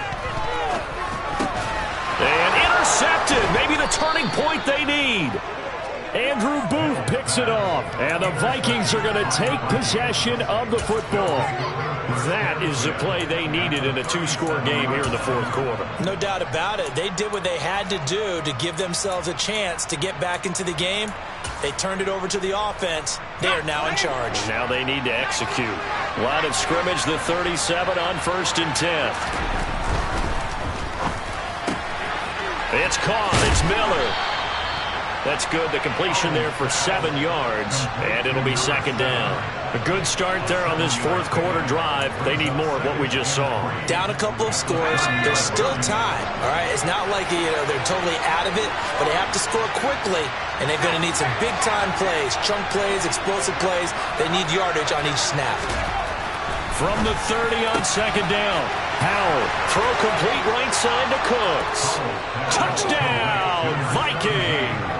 And intercepted. Maybe the turning point they need. Andrew Booth picks it off. And the Vikings are going to take possession of the football. That is the play they needed in a two-score game here in the fourth quarter. No doubt about it. They did what they had to do to give themselves a chance to get back into the game. They turned it over to the offense. They are now in charge. Now they need to execute. Line of scrimmage, the 37 on 1st and 10. It's caught. It's Miller. That's good. The completion there for 7 yards, and it'll be 2nd down. A good start there on this fourth quarter drive. They need more of what we just saw. Down a couple of scores. There's still time. All right, it's not like they're totally out of it, but they have to score quickly, and they're going to need some big-time plays, chunk plays, explosive plays. They need yardage on each snap. From the 30 on 2nd down, Howell, throw complete right side to Cooks. Touchdown, Vikings!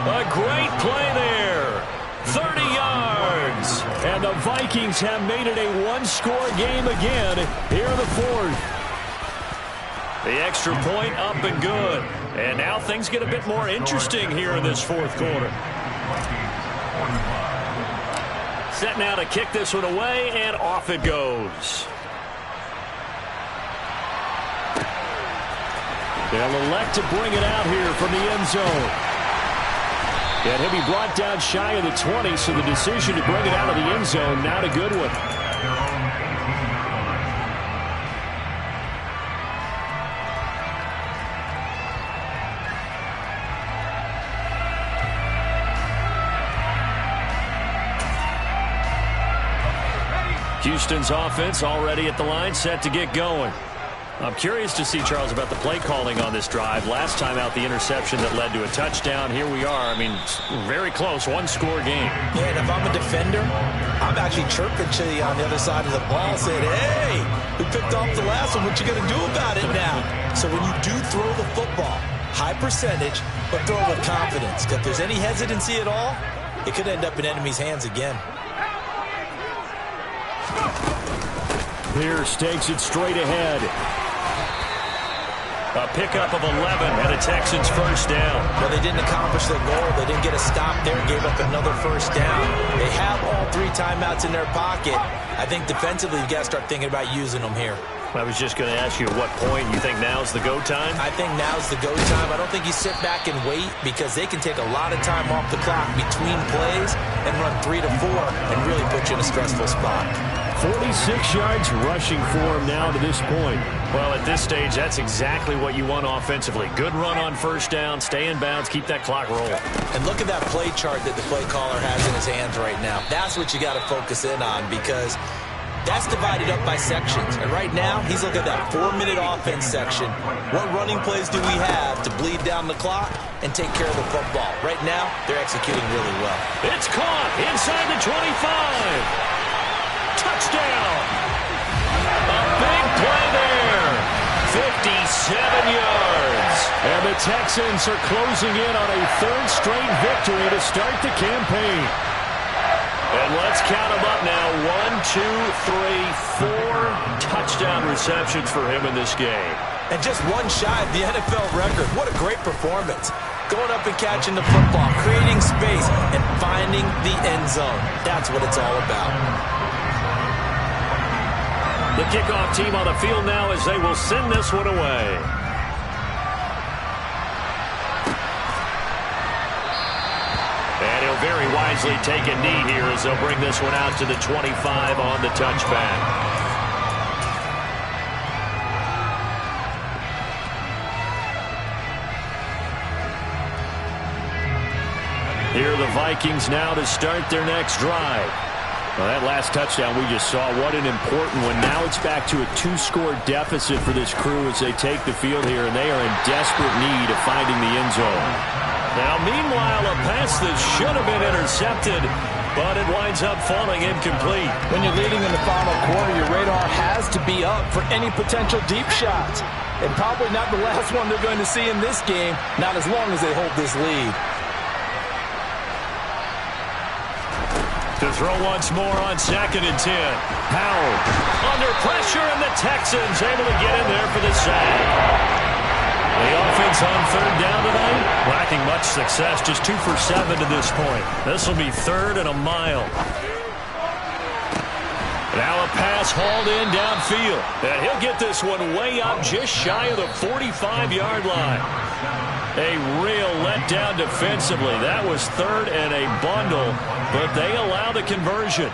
A great play there. 30 yards. And the Vikings have made it a one-score game again here in the fourth. The extra point up and good. And now things get a bit more interesting here in this fourth quarter. Set now to kick this one away, and off it goes. They'll elect to bring it out here from the end zone. And he'll be brought down shy of the 20, so the decision to bring it out of the end zone, not a good one. Houston's offense already at the line, set to get going. I'm curious to see, Charles, about the play calling on this drive. Last time out, the interception that led to a touchdown. Here we are. I mean, very close, one-score game. Yeah, and if I'm a defender, I'm actually chirping to you on the other side of the ball, saying, hey, we picked off the last one. What you going to do about it now? So when you do throw the football, high percentage, but throw it with confidence. If there's any hesitancy at all, it could end up in enemy's hands again. Pierce takes it straight ahead. A pickup of 11 and a Texans first down. Well, they didn't accomplish their goal. They didn't get a stop there, gave up another first down. They have all 3 timeouts in their pocket. I think defensively you've got to start thinking about using them here. I was just going to ask you at what point you think now's the go time? I think now's the go time. I don't think you sit back and wait because they can take a lot of time off the clock between plays and run 3 to 4 and really put you in a stressful spot. 46 yards rushing for him now to this point. Well, at this stage, that's exactly what you want offensively. Good run on first down, stay in bounds, keep that clock rolling. And look at that play chart that the play caller has in his hands right now. That's what you got to focus in on because that's divided up by sections. And right now, he's looking at that 4-minute offense section. What running plays do we have to bleed down the clock and take care of the football? Right now, they're executing really well. It's caught inside the 25. Touchdown! A big play there. 57 yards. And the Texans are closing in on a 3rd straight victory to start the campaign. And let's count them up now. 1, 2, 3, 4 touchdown receptions for him in this game. And just one shy of the NFL record. What a great performance. Going up and catching the football, creating space, and finding the end zone. That's what it's all about. The kickoff team on the field now as they will send this one away. And he'll very wisely take a knee here as they'll bring this one out to the 25 on the touchback. Here are the Vikings now to start their next drive. Well, that last touchdown we just saw, what an important one. Now it's back to a 2-score deficit for this crew as they take the field here, and they are in desperate need of finding the end zone. Now, meanwhile, a pass that should have been intercepted, but it winds up falling incomplete. When you're leading in the final quarter, your radar has to be up for any potential deep shots. And probably not the last one they're going to see in this game, not as long as they hold this lead. To throw once more on 2nd and 10. Powell under pressure, and the Texans able to get in there for the sack. The offense on 3rd down tonight, lacking much success, just 2 for 7 to this point. This will be 3rd and a mile. Now a pass hauled in downfield. And he'll get this one way up just shy of the 45-yard line. A real letdown defensively. That was 3rd and a bundle, but they allow the conversion.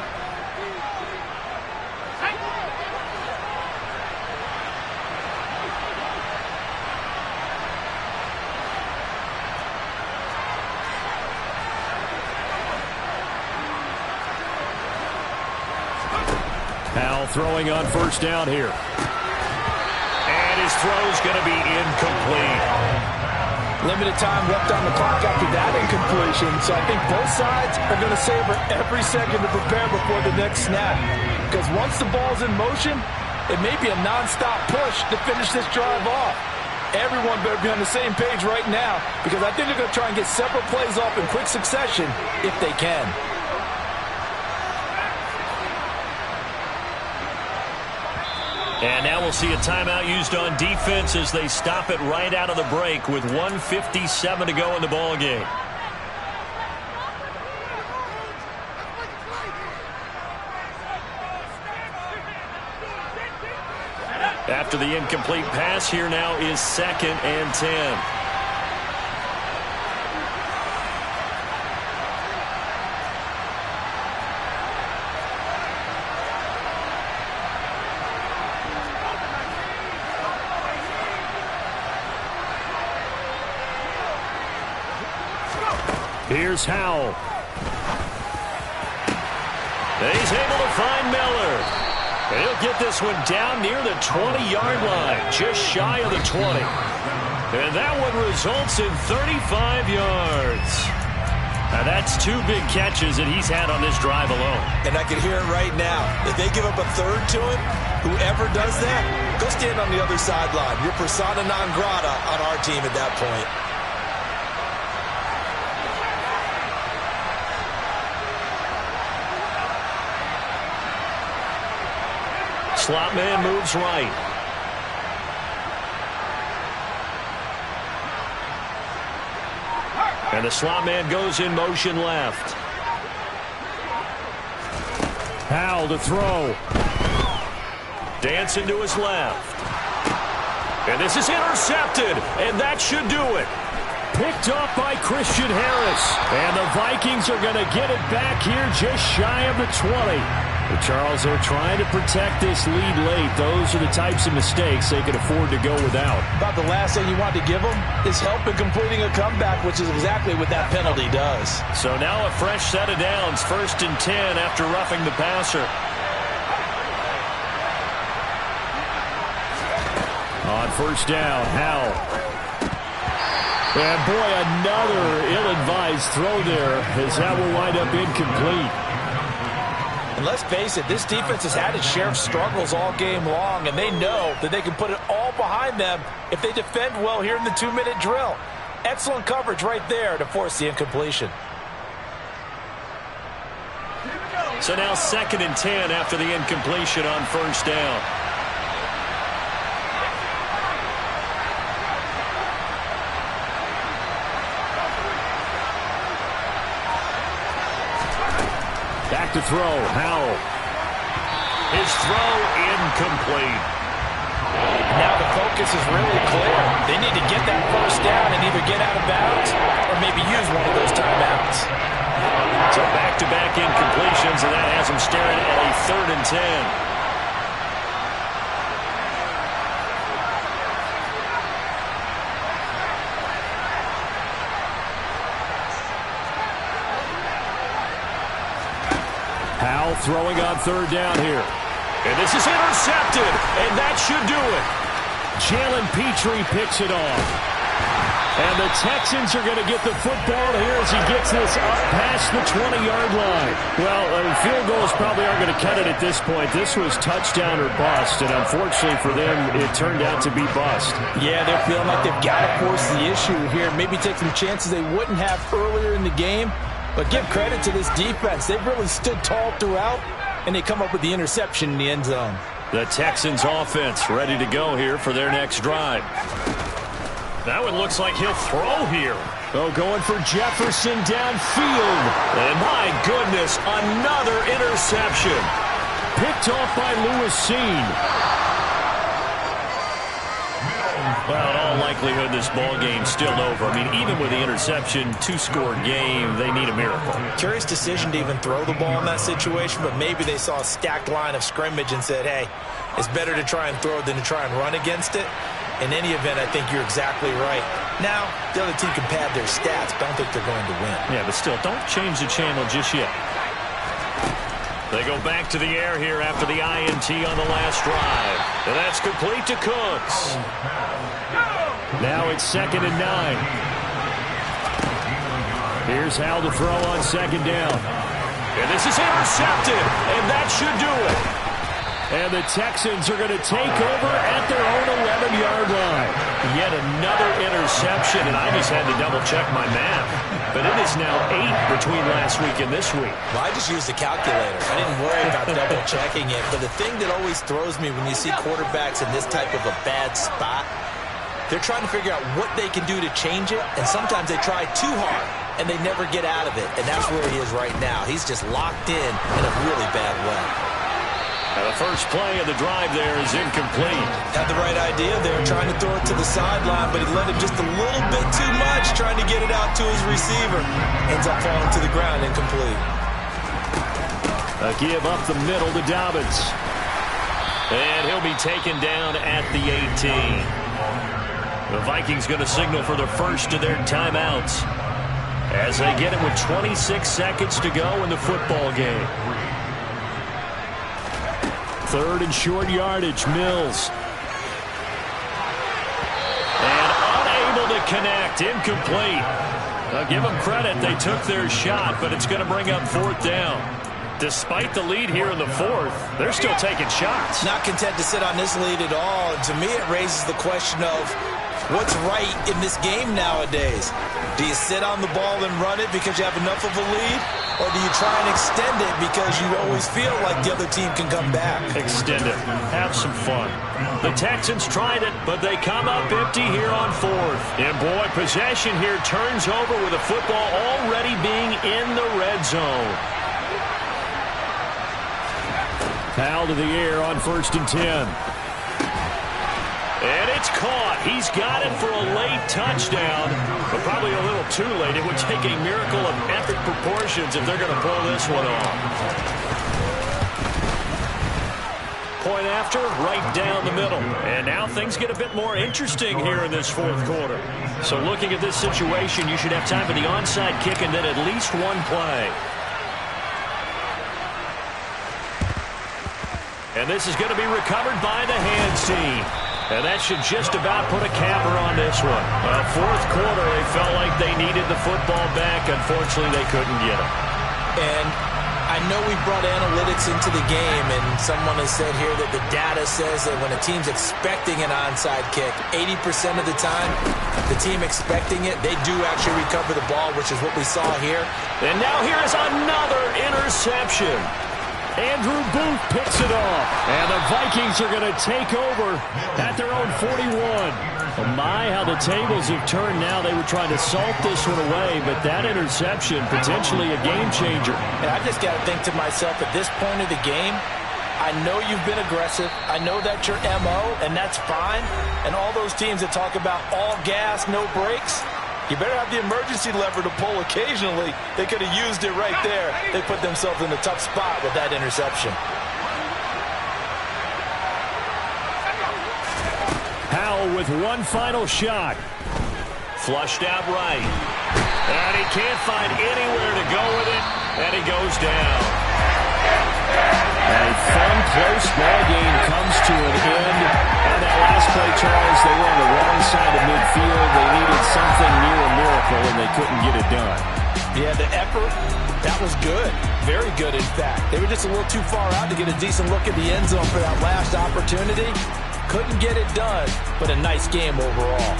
Powell throwing on 1st down here. And his throw's going to be incomplete. Limited time left on the clock after that incompletion, so I think both sides are going to savor every second to prepare before the next snap. Because once the ball's in motion, it may be a non-stop push to finish this drive off. Everyone better be on the same page right now, because I think they're going to try and get several plays off in quick succession if they can. And now we'll see a timeout used on defense as they stop it right out of the break with 1:57 to go in the ball game. After the incomplete pass, here now is 2nd and 10. Here's Howell. He's able to find Miller. And he'll get this one down near the 20-yard line, just shy of the 20. And that one results in 35 yards. Now that's 2 big catches that he's had on this drive alone. And I can hear it right now. If they give up a 3rd to him, whoever does that, go stand on the other sideline. You're persona non grata on our team at that point. Slot man moves right. And the slot man goes in motion left. Howell to throw. Dancing to his left. And this is intercepted, and that should do it. Picked up by Christian Harris. And the Vikings are going to get it back here just shy of the 20. But Charles, they're trying to protect this lead late. Those are the types of mistakes they can afford to go without. About the last thing you want to give them is help in completing a comeback, which is exactly what that penalty does. So now a fresh set of downs, 1st and 10 after roughing the passer. On 1st down, Howell. And boy, another ill-advised throw there as that will wind up incomplete. And let's face it, this defense has had its share of struggles all game long, and they know that they can put it all behind them if they defend well here in the 2-minute drill. Excellent coverage right there to force the incompletion. So now 2nd and 10 after the incompletion on 1st down. Back to throw, Howell. His throw incomplete. Now the focus is really clear. They need to get that 1st down and either get out of bounds or maybe use one of those timeouts. So back-to-back incompletions, and that has them staring at a 3rd and 10. Howell throwing on 3rd down here. And this is intercepted, and that should do it. Jalen Petrie picks it off. And the Texans are going to get the football here as he gets this up past the 20-yard line. Well, field goals probably aren't going to cut it at this point. This was touchdown or bust, and unfortunately for them, it turned out to be bust. Yeah, they're feeling like they've got to force the issue here. Maybe take some chances they wouldn't have earlier in the game. But give credit to this defense. They've really stood tall throughout, and they come up with the interception in the end zone. The Texans offense ready to go here for their next drive. That one looks like he'll throw here. Oh, going for Jefferson downfield. And my goodness, another interception. Picked off by Lewis Seen. Well, in all likelihood, this ball game's still over. I mean, even with the interception, 2-score game, they need a miracle. Curious decision to even throw the ball in that situation, but maybe they saw a stacked line of scrimmage and said, hey, it's better to try and throw than to try and run against it. In any event, I think you're exactly right. Now, the other team can pad their stats, but I don't think they're going to win. Yeah, but still, don't change the channel just yet. They go back to the air here after the INT on the last drive. And that's complete to Cooks. Now it's 2nd and 9. Here's Howell to throw on 2nd down. And this is intercepted, and that should do it. And the Texans are going to take over at their own 11-yard line. Yet another interception, and I just had to double-check my math. But it is now 8 between last week and this week. Well, I just used the calculator. I didn't worry about double-checking it. But the thing that always throws me when you see quarterbacks in this type of a bad spot, they're trying to figure out what they can do to change it, and sometimes they try too hard, and they never get out of it. And that's where he is right now. He's just locked in a really bad way. Now the first play of the drive there is incomplete. Had the right idea there, trying to throw it to the sideline, but he let him just a little bit too much, trying to get it out to his receiver. Ends up falling to the ground, incomplete. A give up the middle to Dobbins. And he'll be taken down at the 18. The Vikings going to signal for the first of their timeouts as they get it with 26 seconds to go in the football game. 3rd and short yardage, Mills. And unable to connect, incomplete. Now give them credit, they took their shot, but it's going to bring up 4th down. Despite the lead here in the 4th, they're still taking shots. Not content to sit on this lead at all. And to me, it raises the question of what's right in this game nowadays. Do you sit on the ball and run it because you have enough of a lead? Or do you try and extend it because you always feel like the other team can come back? Extend it. Have some fun. The Texans tried it, but they come up empty here on fourth. And boy, possession here turns over with the football already being in the red zone. Foul to the air on 1st and 10. And it's caught. He's got it for a late touchdown, but probably a little too late. It would take a miracle of epic proportions if they're going to pull this one off. Point after, right down the middle. And now things get a bit more interesting here in this fourth quarter. So looking at this situation, you should have time for the onside kick and then at least one play. And this is going to be recovered by the hands team. And that should just about put a capper on this one. Fourth quarter, they felt like they needed the football back. Unfortunately, they couldn't get it. And I know we brought analytics into the game, and someone has said here that the data says that when a team's expecting an onside kick, 80% of the time, the team expecting it, they do actually recover the ball, which is what we saw here. And now here is another interception. Andrew Booth picks it off. And the Vikings are going to take over at their own 41. Oh my, how the tables have turned now. They were trying to salt this one away, but that interception, potentially a game changer. And I just got to think to myself, at this point of the game, I know you've been aggressive. I know that's your MO, and that's fine. And all those teams that talk about all gas, no brakes, you better have the emergency lever to pull occasionally. They could have used it right there. They put themselves in a tough spot with that interception. Howell with one final shot. Flushed out right. And he can't find anywhere to go with it. And he goes down. A fun, close ball game comes to an end. On that last play, Charles, they were on the wrong side of midfield. They needed something near a miracle, and they couldn't get it done. Yeah, the effort, that was good. Very good, in fact. They were just a little too far out to get a decent look at the end zone for that last opportunity. Couldn't get it done, but a nice game overall.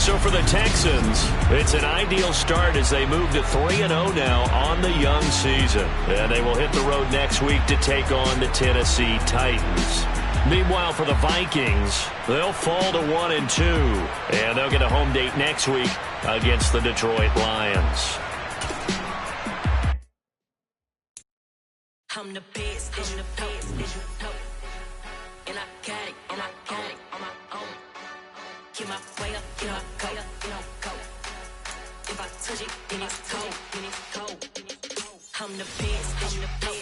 So for the Texans, it's an ideal start as they move to 3-0 now on the young season. And they will hit the road next week to take on the Tennessee Titans. Meanwhile, for the Vikings, they'll fall to 1-2. And they'll get a home date next week against the Detroit Lions. I'm the best, I'm the best, and I got it, and I got it on my own. Get my way up, get my go, go. If I touch it, then it's cold, then it's cold. I'm the best, I'm the best.